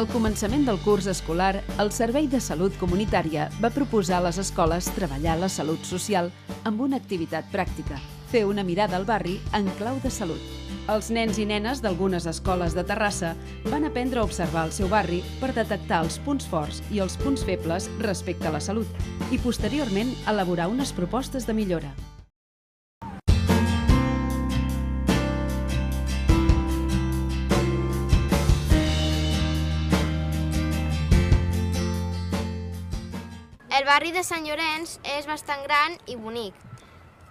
Al començament del curs escolar, el Servei de Salut Comunitària va proposar a les escoles treballar la salut social amb una activitat pràctica, fer una mirada al barri en clau de salut. Els nens i nenes d'algunes escoles de Terrassa van aprendre a observar el seu barri per detectar els punts forts i els punts febles respecte a la salut i, posteriorment, elaborar unes propostes de millora. El barri de Sant Llorenç és bastant gran i bonic.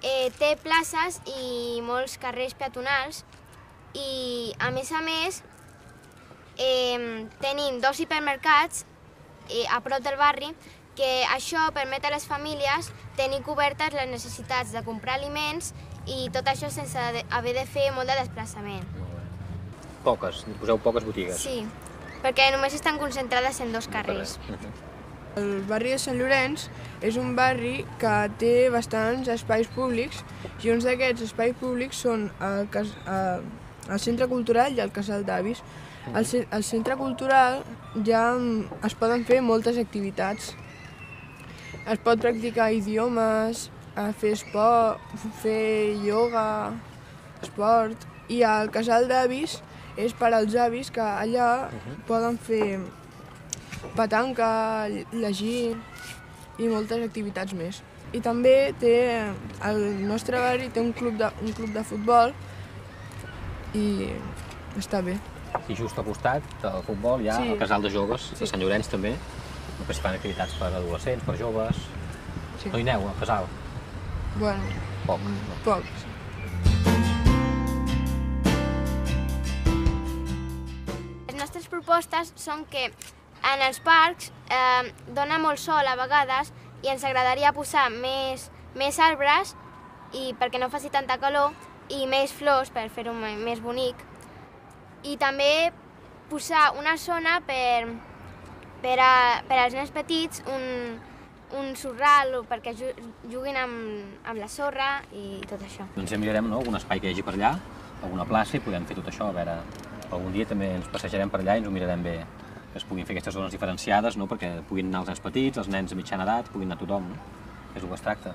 Té places i molts carrers peatonals i, a més, tenim 2 hipermercats a prop del barri que això permet a les famílies tenir cobertes les necessitats de comprar aliments i tot això sense haver de fer molt de desplaçament. Poques, poseu poques botigues. Sí, perquè només estan concentrades en 2 carrers. El barri de Sant Llorenç és un barri que té bastants espais públics i uns d'aquests espais públics són el Centre Cultural i el Casal d'Avis. Al Centre Cultural ja es poden fer moltes activitats. Es pot practicar idiomes, fer esport, fer ioga, esport. I al Casal d'Avis és per als avis que allà poden fer petanca, llegir i moltes activitats més. I també el nostre barri té un club de futbol i està bé. I just al costat del futbol hi ha el casal de joves de Sant Llorenç també, que s'hi fan activitats per adolescents, per joves. No hi aneu al casal? Bueno, poc. Les nostres propostes són que en els parcs dona molt sol a vegades i ens agradaria posar més arbres perquè no faci tanta calor i més flors per fer-ho més bonic. I també posar una zona per als nens petits, un sorral perquè juguin amb la sorra i tot això. Doncs ja mirarem algun espai que hi hagi per allà, alguna plaça, i podem fer tot això. A veure, algun dia també ens passejarem per allà i ens ho mirarem bé, que es puguin fer aquestes zones diferenciades, perquè puguin anar els nens petits, els nens de mitjana edat, puguin anar tothom, és el que es tracta.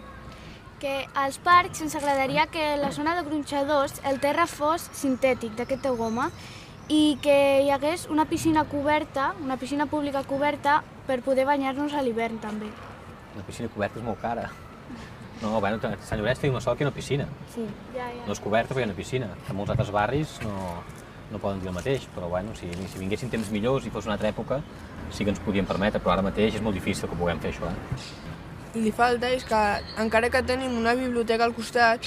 Que als parcs ens agradaria que la zona de gronxadors el terra fos sintètic, d'aquesta goma, i que hi hagués una piscina coberta, una piscina pública coberta, per poder banyar-nos a l'hivern també. La piscina coberta és molt cara. No, bueno, a Sant Llorenç tenim la sort que hi ha una piscina. Sí. No és coberta, però hi ha una piscina. En molts altres barris no poden dir el mateix, però bueno, si vinguessin temps millors i fos una altra època, sí que ens podíem permetre, però ara mateix és molt difícil que puguem fer això. Li falta és que, encara que tenim una biblioteca al costat,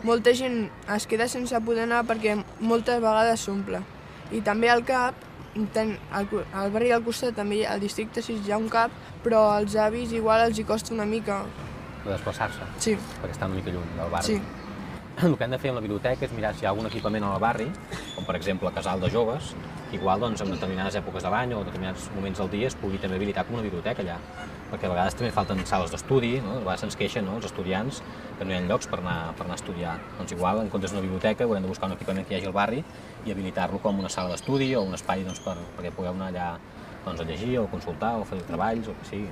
molta gent es queda sense poder anar perquè moltes vegades s'omple. I també al CAP, al barri al costat, també al districte 6 hi ha un CAP, però als avis igual els hi costa una mica. De desplaçar-se? Sí. Perquè estan una mica lluny del barri. Sí. El que hem de fer amb la biblioteca és mirar si hi ha algun equipament al barri, com per exemple el casal de joves, que igual en determinades èpoques de l'any o en determinats moments del dia es pugui també habilitar com una biblioteca allà. Perquè a vegades també falten sales d'estudi, a vegades se'ns queixen els estudiants que no hi ha llocs per anar a estudiar. Doncs igual, en comptes d'una biblioteca, haurem de buscar un equipament que hi hagi al barri i habilitar-lo com una sala d'estudi o un espai perquè pugueu anar allà a llegir o consultar o fer treballs o el que sigui.